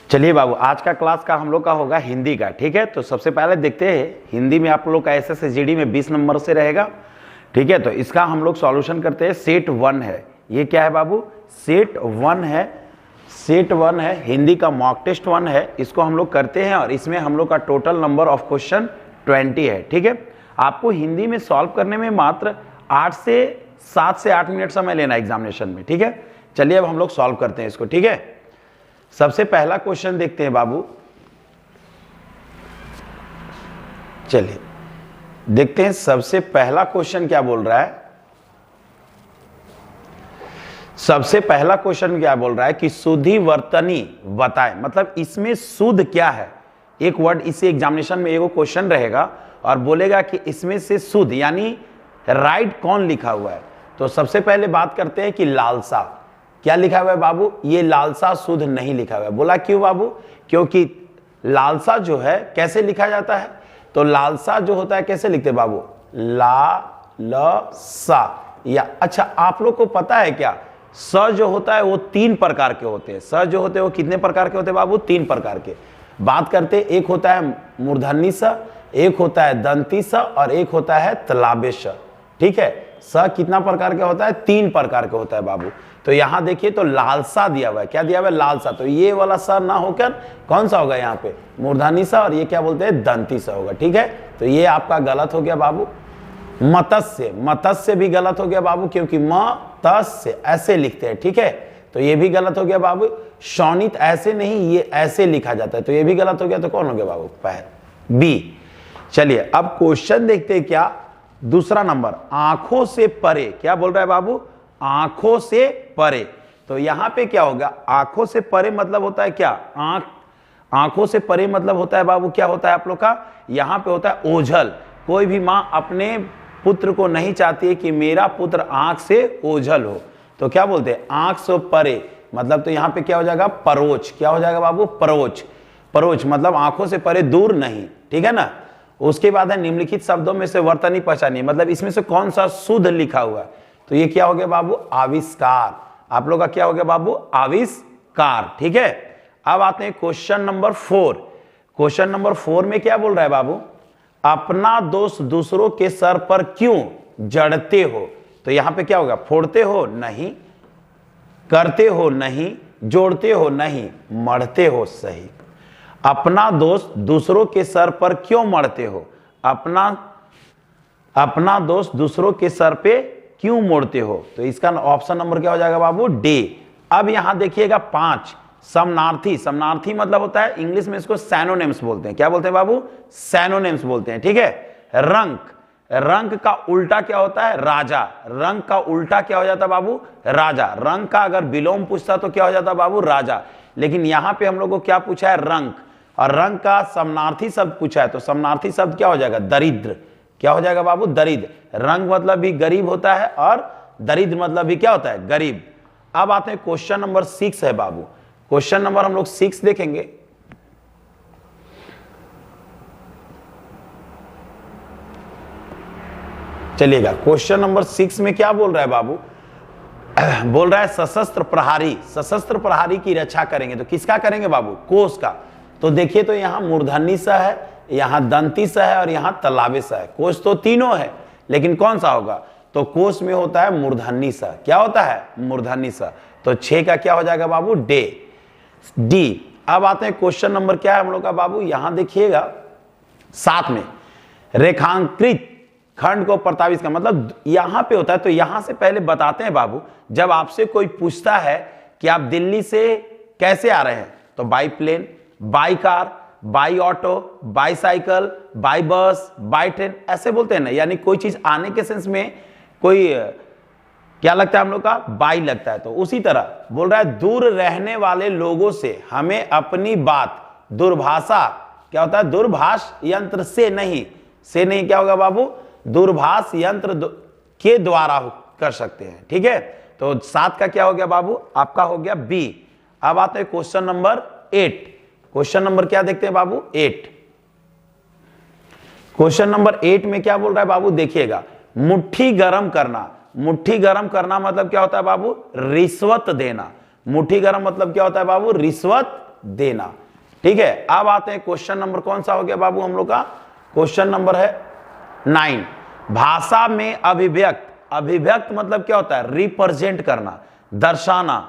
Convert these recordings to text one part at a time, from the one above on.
चलिए बाबू, आज का क्लास का हम लोग का होगा हिंदी का। ठीक है, तो सबसे पहले देखते हैं हिंदी में आप लोग का SSSGD में 20 नंबर से रहेगा। ठीक है, तो इसका हम लोग सॉल्यूशन करते हैं। सेट 1 है, ये क्या है बाबू? सेट 1 है, सेट 1 है, हिंदी का मॉक टेस्ट 1 है। इसको हम लोग करते हैं और इसमें हम लोग का टोटल नंबर ऑफ क्वेश्चन 20 है। ठीक है, आपको हिंदी में सॉल्व करने में मात्र 7 से 8 मिनट समय लेना एग्जामिनेशन में। ठीक है, चलिए अब हम लोग सॉल्व करते हैं इसको। ठीक है, सबसे पहला क्वेश्चन देखते हैं बाबू। चलिए देखते हैं सबसे पहला क्वेश्चन क्या बोल रहा है। सबसे पहला क्वेश्चन क्या बोल रहा है कि शुद्धि वर्तनी बताए, मतलब इसमें शुद्ध क्या है। एक वर्ड इसे एग्जामिनेशन में एगो क्वेश्चन रहेगा और बोलेगा कि इसमें से शुद्ध यानी राइट कौन लिखा हुआ है। तो सबसे पहले बात करते हैं कि लालसा क्या लिखा हुआ है बाबू? ये लालसा शुद्ध नहीं लिखा हुआ है। बोला क्यों बाबू? क्योंकि लालसा जो है कैसे लिखा जाता है? तो लालसा जो होता है कैसे लिखते हैं बाबू? ला ल सा। या अच्छा, आप लोग को पता है क्या, स जो होता है वो 3 प्रकार के होते हैं। स जो होते हैं वो कितने प्रकार के होते हैं बाबू? 3 प्रकार के। बात करते हैं, एक होता है मूर्धन्य स, एक होता है दंती स और एक होता है तलाबे स। ठीक है, स कितना प्रकार का होता है? 3 प्रकार का होता है बाबू। तो यहां देखिए, तो लालसा दिया हुआ है। क्या दिया हुआ है? लालसा। तो ये वाला सा ना होकर कौन सा होगा यहाँ पे? मूर्धन्य सा, और ये क्या बोलते हैं? दंती सा होगा। ठीक है, तो ये आपका गलत हो गया बाबू। मतस्य, मतस्य भी गलत हो गया बाबू, क्योंकि मतस्य ऐसे लिखते हैं। ठीक है, तो ये भी गलत हो गया बाबू। शोणित ऐसे नहीं, ये ऐसे लिखा जाता है, तो ये भी गलत हो गया। तो कौन हो गया बाबू? पहला बी। चलिए अब क्वेश्चन देखते हैं क्या। दूसरा नंबर, आंखों से परे। क्या बोल रहा है बाबू? आंखों से परे। तो यहां पे क्या होगा? आंखों से परे मतलब होता है क्या? आंखों से परे मतलब होता है बाबू, क्या होता है आप लोग का? यहां पे होता है ओझल। कोई भी मां अपने पुत्र को नहीं चाहती है कि मेरा पुत्र आंख से ओझल हो, तो क्या बोलते हैं? आंख से परे। मतलब तो यहां पे क्या हो जाएगा? परोच। क्या हो जाएगा बाबू? परोच। परोच मतलब आंखों से परे, दूर नहीं। ठीक है ना। उसके बाद है निम्नलिखित शब्दों में से वर्तनी पहचानिए, मतलब इसमें से कौन सा शुद्ध लिखा हुआ है। तो ये क्या हो गया बाबू? आविष्कार। आप लोग का क्या हो गया बाबू? आविष्कार। ठीक है, अब आते हैं क्वेश्चन नंबर 4। क्वेश्चन नंबर 4 में क्या बोल रहा है बाबू? अपना दोष दूसरों के सर पर क्यों जड़ते हो। तो यहां पे क्या होगा? फोड़ते हो? नहीं। करते हो? नहीं। जोड़ते हो? नहीं। मढ़ते हो? सही। अपना दोष दूसरों के सर पर क्यों मढ़ते हो? अपना दोष दूसरों के सर पे क्यों मोड़ते हो? तो इसका ऑप्शन नंबर क्या हो जाएगा बाबू? डी। अब यहां देखिएगा 5, समानार्थी। समानार्थी मतलब होता है, इंग्लिश में इसको सैनोनिम्स बोलते हैं। क्या बोलते हैं बाबू? सैनोनिम्स बोलते हैं। ठीक है, रंक, रंक का उल्टा क्या होता है? राजा। रंक का उल्टा क्या हो जाता बाबू? राजा। रंक का अगर विलोम पूछता तो क्या हो जाता बाबू? राजा। लेकिन यहां पे हम लोग को क्या पूछा है? रंक। और रंग का समानार्थी शब्द पूछा है, तो समानार्थी शब्द क्या हो जाएगा? दरिद्र। क्या हो जाएगा बाबू? दरिद्र। रंग मतलब भी गरीब होता है और दरिद्र मतलब भी क्या होता है? गरीब। अब आते हैं क्वेश्चन नंबर 6 है बाबू। क्वेश्चन नंबर हम लोग 6 देखेंगे। चलिएगा, क्वेश्चन नंबर 6 में क्या बोल रहा है बाबू? बोल रहा है सशस्त्र प्रहारी, सशस्त्र प्रहारी की रक्षा करेंगे। तो किसका करेंगे बाबू? कोष का। तो देखिए, तो यहां मूर्धन्य स है, यहां दंती स है और यहां तलाबे स है। कोष तो तीनों है, लेकिन कौन सा होगा? तो कोष में होता है मूर्धन्य स। क्या होता है? मूर्धन्य स। तो 6 का क्या हो जाएगा बाबू? डी। अब आते हैं क्वेश्चन नंबर क्या है हम लोग का बाबू? यहां देखिएगा 7 में, रेखांकित खंड को प्रस्तावित का मतलब यहां पे होता है। तो यहां से पहले बताते हैं बाबू, जब आपसे कोई पूछता है कि आप दिल्ली से कैसे आ रहे हैं, तो by plane, by car, by auto, by cycle, by bus, by train, ऐसे बोलते हैं ना। यानी कोई चीज आने के सेंस में कोई क्या लगता है हम लोग का? बाई लगता है। तो उसी तरह बोल रहा है, दूर रहने वाले लोगों से हमें अपनी बात दूरभाषा, क्या होता है? दूरभाष यंत्र से नहीं, से नहीं क्या होगा बाबू? दूरभाष यंत्र के द्वारा कर सकते हैं। ठीक है, तो 7 का क्या हो गया बाबू? आपका हो गया बी। अब आते हैं क्वेश्चन नंबर 8। क्वेश्चन नंबर क्या देखते हैं बाबू? 8। क्वेश्चन नंबर 8 में क्या बोल रहा है बाबू? देखिएगा, मुट्ठी गरम करना। मुट्ठी गरम करना मतलब क्या होता है बाबू? रिश्वत देना। मुट्ठी गरम मतलब क्या होता है बाबू? रिश्वत देना। ठीक है, अब आते हैं क्वेश्चन नंबर कौन सा हो गया बाबू हम लोग का, क्वेश्चन नंबर है 9। भाषा में अभिव्यक्त, अभिव्यक्त मतलब क्या होता है, रिप्रेजेंट करना, दर्शाना।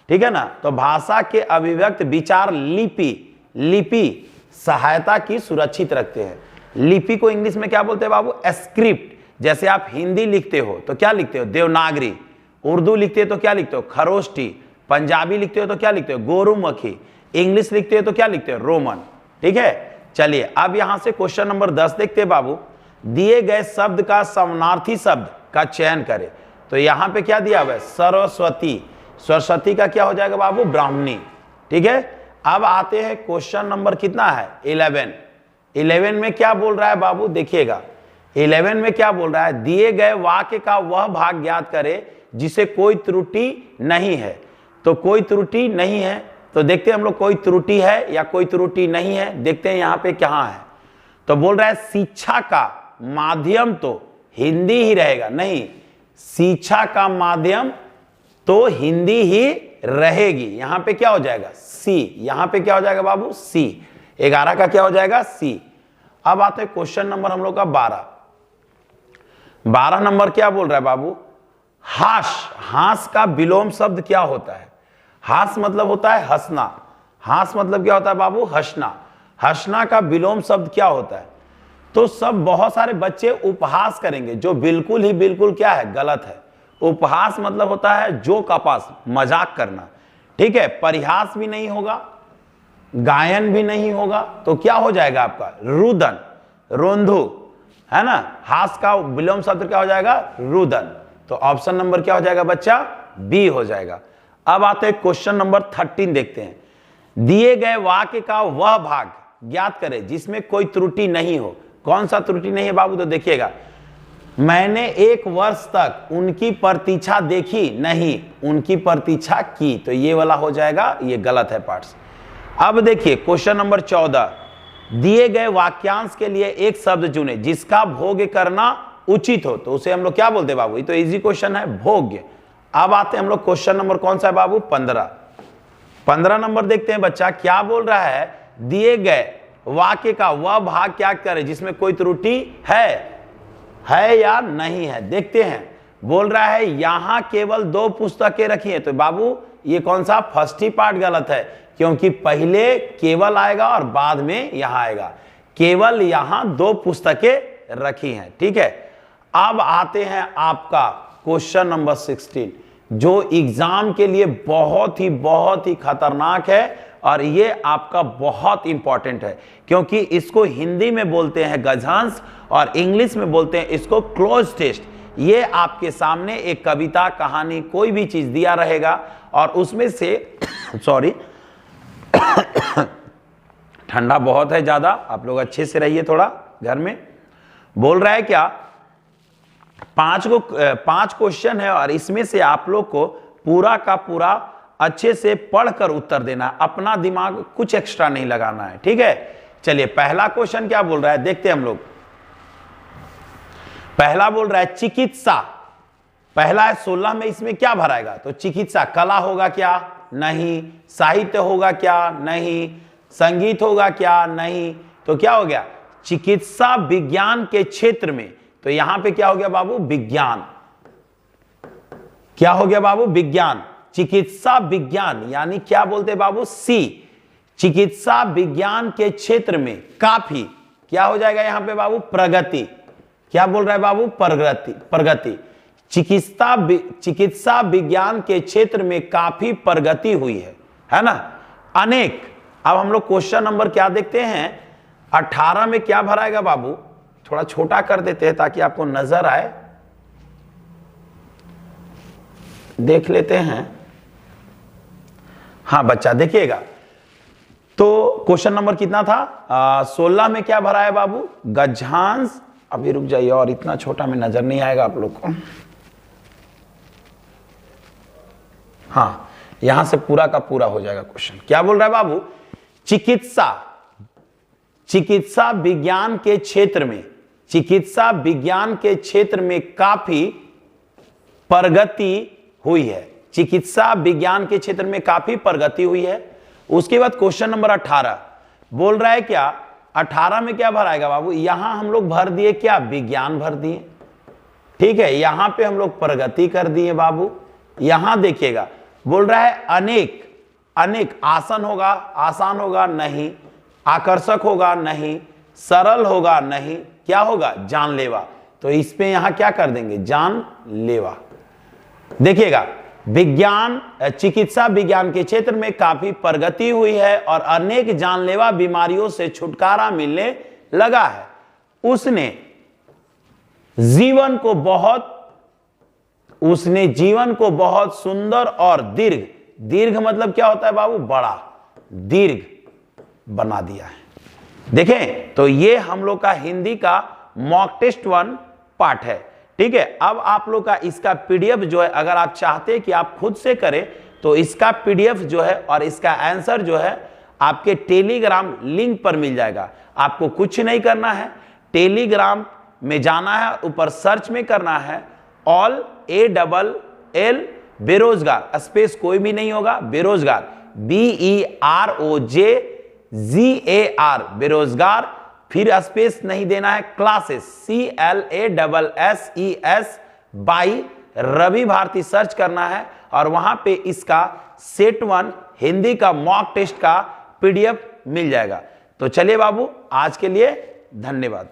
ठीक है ना, तो भाषा के अभिव्यक्त विचार लिपि सहायता की सुरक्षित रखते हैं। लिपि को इंग्लिश में क्या बोलते हैं बाबू, स्क्रिप्ट। जैसे आप हिंदी लिखते हो तो क्या लिखते हो, देवनागरी। उर्दू लिखते हो तो क्या लिखते हो, खरोष्टी। पंजाबी लिखते हो तो क्या लिखते हो, गोरुमुखी। इंग्लिश लिखते हो तो क्या लिखते हो, रोमन। ठीक है, चलिए अब यहां से क्वेश्चन नंबर 10 देखते हैं बाबू। दिए गए शब्द का समानार्थी शब्द का चयन करें। तो यहां पे क्या दिया हुआ है, सरस्वती। सरस्वती का क्या हो जाएगा बाबू, ब्राह्मणी। ठीक है, अब आते हैं क्वेश्चन नंबर कितना है, 11। 11 में क्या बोल रहा है बाबू, देखिएगा 11 में क्या बोल रहा है, दिए गए वाक्य का वह भाग ज्ञात करे जिसे कोई त्रुटि नहीं है। तो कोई त्रुटि नहीं है, तो देखते हैं हम लोग कोई त्रुटि है या कोई त्रुटि नहीं है। देखते हैं यहां पे कहां है। तो बोल रहा है शिक्षा का माध्यम तो हिंदी ही रहेगा। नहीं, शिक्षा का माध्यम तो हिंदी ही रहेगी। यहां पे क्या हो जाएगा, सी। यहां पे क्या हो जाएगा बाबू, सी। 11 का क्या हो जाएगा, सी। अब आते हैं क्वेश्चन नंबर हम लोग का 12। 12 नंबर क्या बोल रहा है बाबू, हास। हास का विलोम शब्द क्या होता है। हास मतलब होता है हंसना। हास मतलब क्या होता है बाबू, हंसना। हंसना का विलोम शब्द क्या होता है। तो सब बहुत सारे बच्चे उपहास करेंगे, जो बिल्कुल ही बिल्कुल क्या है, गलत है। उपहास मतलब होता है जोक अपास, मजाक करना। ठीक है, परिहास भी नहीं होगा, गायन भी नहीं होगा, तो क्या हो जाएगा आपका, रुदन, रोंधु, है ना। हास का विलोम शब्द क्या हो जाएगा, रुदन। तो ऑप्शन नंबर क्या हो जाएगा बच्चा, बी हो जाएगा। अब आते हैं क्वेश्चन नंबर 13 देखते हैं। दिए गए वाक्य का वह भाग ज्ञात करें जिसमें कोई त्रुटि नहीं हो। कौन सा त्रुटि नहीं है बाबू, तो देखिएगा, मैंने 1 वर्ष तक उनकी प्रतीक्षा देखी नहीं, उनकी प्रतीक्षा की। तो ये वाला हो जाएगा, ये गलत है पार्ट्स। अब देखिए क्वेश्चन नंबर 14। दिए गए वाक्यांश के लिए एक शब्द चुने जिसका भोग्य करना उचित हो। तो उसे हम लोग क्या बोलते हैं बाबू, ये तो इजी क्वेश्चन है, भोग्य। अब आते हैं हम लोग क्वेश्चन नंबर कौन सा है बाबू, 15। 15 नंबर देखते हैं बच्चा क्या बोल रहा है, दिए गए वाक्य का वह भाग क्या करे जिसमें कोई त्रुटि है या नहीं है। देखते हैं, बोल रहा है यहां केवल 2 पुस्तकें रखी हैं। तो बाबू ये कौन सा, फर्स्ट ही पार्ट गलत है, क्योंकि पहले केवल आएगा और बाद में यहां आएगा। केवल यहां 2 पुस्तकें रखी हैं। ठीक है, अब आते हैं आपका क्वेश्चन नंबर 16, जो एग्जाम के लिए बहुत ही खतरनाक है और ये आपका बहुत इंपॉर्टेंट है, क्योंकि इसको हिंदी में बोलते हैं गजांश और इंग्लिश में बोलते हैं इसको क्लोज टेस्ट। ये आपके सामने एक कविता, कहानी, कोई भी चीज दिया रहेगा और उसमें से सॉरी ठंडा बहुत है ज्यादा, आप लोग अच्छे से रहिए थोड़ा घर में। बोल रहा है क्या, 5 क्वेश्चन है और इसमें से आप लोग को पूरा का पूरा अच्छे से पढ़कर उत्तर देना है, अपना दिमाग कुछ एक्स्ट्रा नहीं लगाना है। ठीक है, चलिए पहला क्वेश्चन क्या बोल रहा है देखते हैं हम लोग। पहला बोल रहा है चिकित्सा। पहला है 16 में, इसमें क्या भराएगा, तो चिकित्सा। कला होगा क्या, नहीं। साहित्य होगा क्या, नहीं। संगीत होगा क्या, नहीं। तो क्या हो गया, चिकित्सा विज्ञान के क्षेत्र में। तो यहां पे क्या हो गया बाबू, विज्ञान। क्या हो गया बाबू, विज्ञान। चिकित्सा विज्ञान यानी क्या बोलते बाबू, सी। चिकित्सा विज्ञान के क्षेत्र में काफी क्या हो जाएगा यहां पे बाबू, प्रगति। क्या बोल रहा है बाबू, प्रगति। चिकित्सा विज्ञान के क्षेत्र में काफी प्रगति हुई है ना, अनेक। अब हम लोग क्वेश्चन नंबर क्या देखते हैं, 18 में क्या भराएगा बाबू, थोड़ा छोटा कर देते हैं ताकि आपको नजर आए, देख लेते हैं। हाँ बच्चा देखिएगा, तो क्वेश्चन नंबर कितना था, 16 में क्या भरा है बाबू, गजांश। अभी रुक जाइए, और इतना छोटा में नजर नहीं आएगा आप लोग को। हाँ, यहां से पूरा का पूरा हो जाएगा क्वेश्चन। क्या बोल रहा है बाबू, चिकित्सा विज्ञान के क्षेत्र में, चिकित्सा विज्ञान के क्षेत्र में काफी प्रगति हुई है। चिकित्सा विज्ञान के क्षेत्र में काफी प्रगति हुई है। उसके बाद क्वेश्चन नंबर 18 बोल रहा है क्या, 18 में क्या भराएगा बाबू, यहां हम लोग भर दिए क्या, विज्ञान भर दिए, ठीक है। यहां पे हम लोग प्रगति कर दिए बाबू। यहां देखिएगा बोल रहा है अनेक, अनेक आसान होगा, आसान होगा नहीं, आकर्षक होगा नहीं, सरल होगा नहीं, क्या होगा, जानलेवा। तो इस पे यहां क्या कर देंगे, जानलेवा। देखिएगा विज्ञान, चिकित्सा विज्ञान के क्षेत्र में काफी प्रगति हुई है और अनेक जानलेवा बीमारियों से छुटकारा मिलने लगा है। उसने जीवन को बहुत सुंदर और दीर्घ, दीर्घ मतलब क्या होता है बाबू, बड़ा, दीर्घ बना दिया है। देखें तो ये हम लोग का हिंदी का मॉक टेस्ट 1 पार्ट है, ठीक है। अब आप लोग का इसका पीडीएफ जो है, अगर आप चाहते हैं कि आप खुद से करें तो इसका पीडीएफ जो है और इसका आंसर जो है आपके टेलीग्राम लिंक पर मिल जाएगा। आपको कुछ नहीं करना है, टेलीग्राम में जाना है, ऊपर सर्च में करना है ऑल ALL बेरोजगार, स्पेस कोई भी नहीं होगा, बेरोजगार BEROJGAR बेरोजगार, फिर स्पेस नहीं देना है, classes CLASSES by Ravi Bharati search करना है और वहां पे इसका सेट 1 हिंदी का मॉक टेस्ट का पीडीएफ मिल जाएगा। तो चलिए बाबू आज के लिए धन्यवाद।